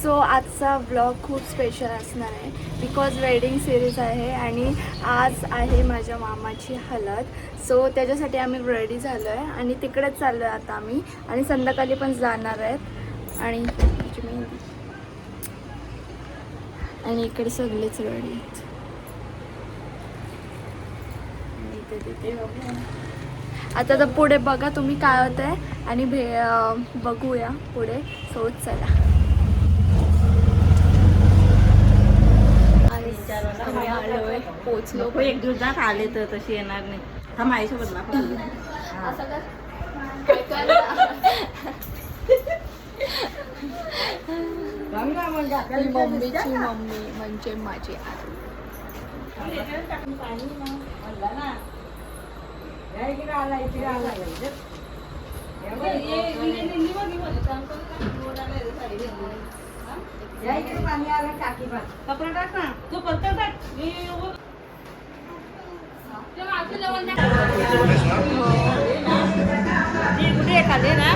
So आजचा blog खूप special असणार आहे बिकॉज वेडिंग सिरीज आहे आणि आज आहे माझ्या मामाची हळद. सो त्याच्यासाठी आम्ही रेडी झालो आहे आणि तिकडेच चाललो आहे आता आम्ही आणि संध्याकाळी पण जाणार आहेत आणि इकडे सगळेच रेडी आहेत. आता तर पुढे बघा तुम्ही काय होत आहे आणि बघूया पुढे. सो चला आम्ही आलोय पोचलो. एक दिवसात आले तर तशी येणार नाही. हा माझ्यासोबत ना मम्मीची मम्मी म्हणजे माझी आई. कपडा टाक ना तू पत्ता टाक. कुठे एखादे ना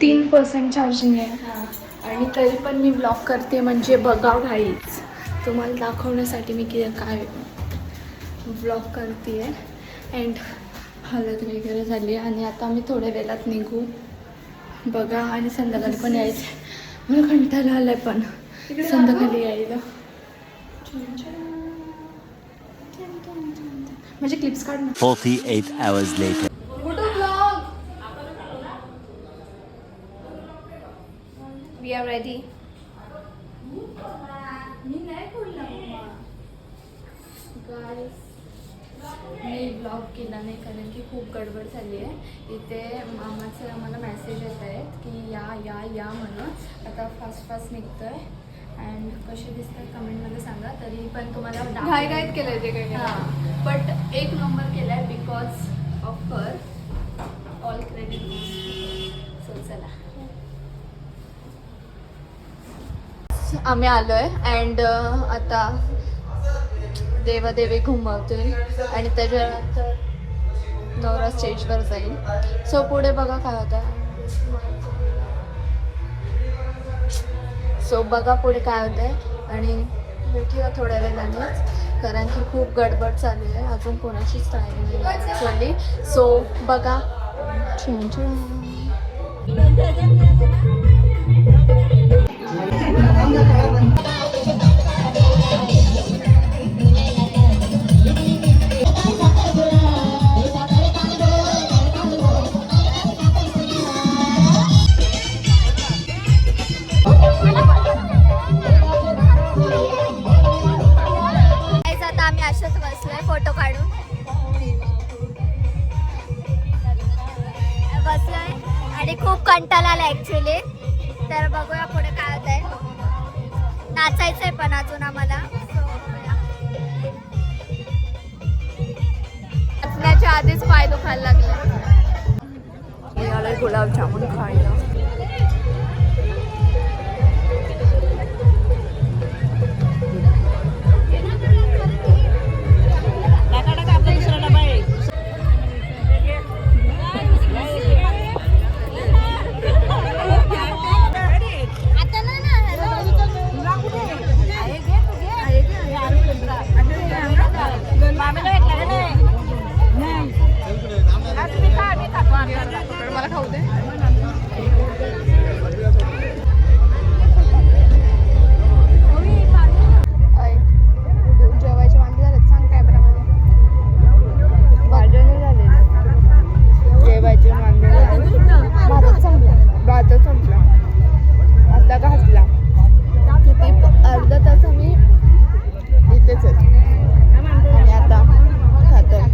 तीन 3% चार्जिंग आहे आणि तरी पण मी ब्लॉग करते म्हणजे बघा घाईच तुम्हाला दाखवण्यासाठी मी काय ब्लॉग करते आहे. अँड हळद वगैरे झाली आणि आता मी थोड्या वेळात निघू बघा आणि संध्याकाळी पण यायचं. मला कंटाळा आलाय पण संध्याकाळी यायला. म्हणजे क्लिप्स काढ ना. 48 hours later. We are ready. मी नाही बोलला गाईस. मी ब्लॉग केला नाही कारण की खूप गडबड झाली आहे. इथे मामाचे आम्हाला मेसेज येत आहेत की या या या म्हणून. आता फास्ट निघतो आहे. अँड कसे दिसतात कमेंटमध्ये सांगा. तरी पण तुम्हाला घाईघाईत केलं ते काही. हां बट एक नंबर केला आहे because of her. All credit. So चला आम्ही आलो आहे अँड आता देवादेवी घुमवते आणि त्याच्यानंतर नवरा स्टेजवर जाईल. सो पुढे बघा काय होतं. सो बघा पुढे काय होतं आहे आणि भेटूया थोड्या वेळानेच कारण की खूप गडबड चालू आहे. अजून कोणाचीच टाईम झाली. सो बघा. ऍक्च्युली. तर बघूया पुढे काय होत आहे. नाचायचंय पण अजून आम्हाला. नाचण्याच्या आधीच पाय दुखायला लागले. याला गुलाबजामुन खायला. मला खाऊ दे. जेवायचे वांदे झालेत. सांग काय प्रमाणे भाज्या नाही झालेल्या. जेवायचे वांदे भातच संपला. आता घातला किती अर्धा तास आम्ही इथेच आहे आणि आता खातोय.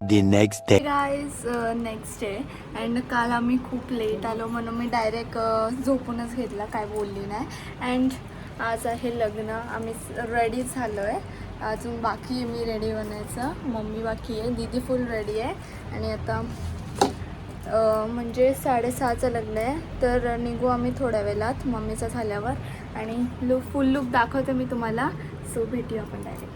The next day. Guys next day and काल आम्ही खूप लेट आलो म्हणून मी डायरेक्ट झोपूनच घेतला, काय बोलली नाही. अँड आज आहे लग्न, आम्ही रेडी झालो आहे. अजून बाकी आहे मी रेडी बनायचं, मम्मी बाकी आहे, दीदी फुल रेडी आहे. आणि आता म्हणजे 6:30चं लग्न आहे, तर निघू आम्ही थोड्या वेळात मम्मीचं झाल्यावर. आणि फुल लुक दाखवते मी तुम्हाला. सो भेटूया आपण डायरेक्ट.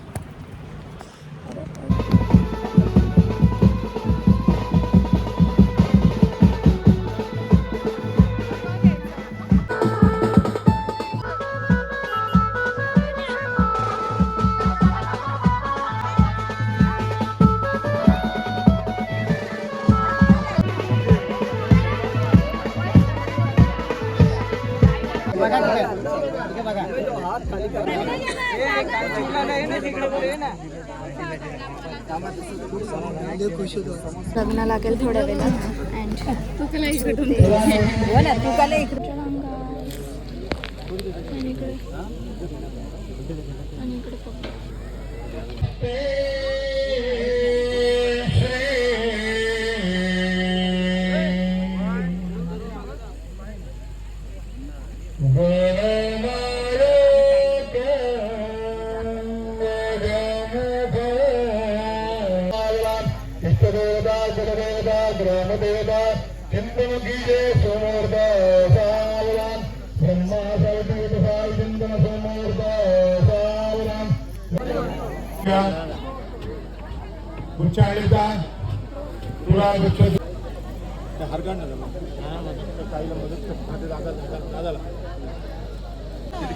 लग्न लागेल थोड्या वेळात अँड आणि इकडे पप्पा.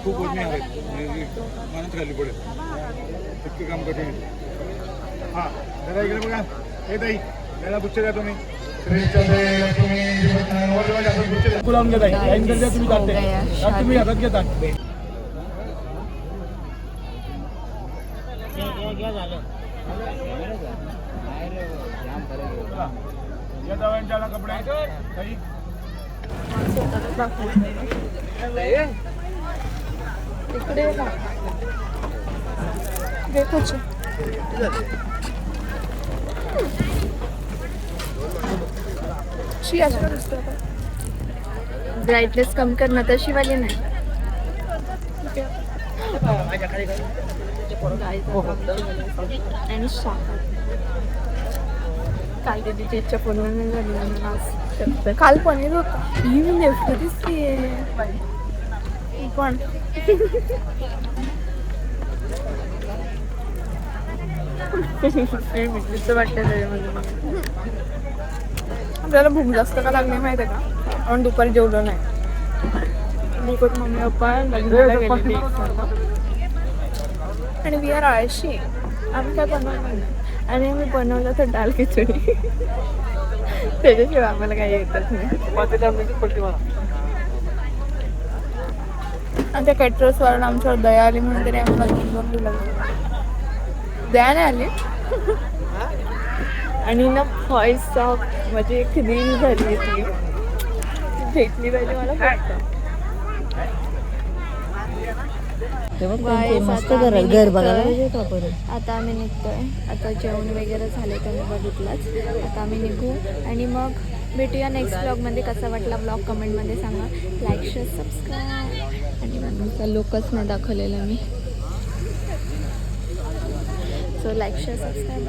खूप वजनी आहेत मानत खाली पडेल इतकं काम कठीण आहे. हा दादा इकडे बघा हे ताई त्याला गुच्छ द्या तुम्ही गुलाम घेत आहे तुम्ही जाते तुम्ही हातात घेता या जावयांच्या कपडे ताई इकडे ना देखोच ब्राईटनेस कमी कर ना तशी वाली नाही. आणि साखर काल दीदीची इच्छा पूर्ण नाही झाली आणि आज काल पनीर होतं ही मी नेफ्ट दिसते पण आपल्याला भूक जास्त का लागली माहिती आहे का आपण दुपारी जेवलो नाही. भूकत मम्मी पप्पा लग्नाला गेलेली आणि वी आर आळशी आम्ही काय बनवलं नाही आणि आम्ही बनवलं तर दाल खिचडी त्याच्याशिवाय आम्हाला काही येतच नाही. आणि त्या कॅटरर्सवाल्यानं आमच्यावर दया आली म्हणून तरी आम्हाला घेऊन दिलं दया नाही आली. आणि ना व्हॉइस ऑफ म्हणजे एक रील झाली ती भेटली पाहिजे मला फक्त. आता आम्ही निघतोय. आता जेवण वगैरे झाले त्यांनी बघितलंच. आता आम्ही निघू आणि मग भेटूया नेक्स्ट ब्लॉगमध्ये. कसा वाटला ब्लॉग कमेंटमध्ये सांगा. लाईक शेअर सबस्क्राईब आणि म्हणून लोकच नाही दाखवलेलं मी. So like share subscribe.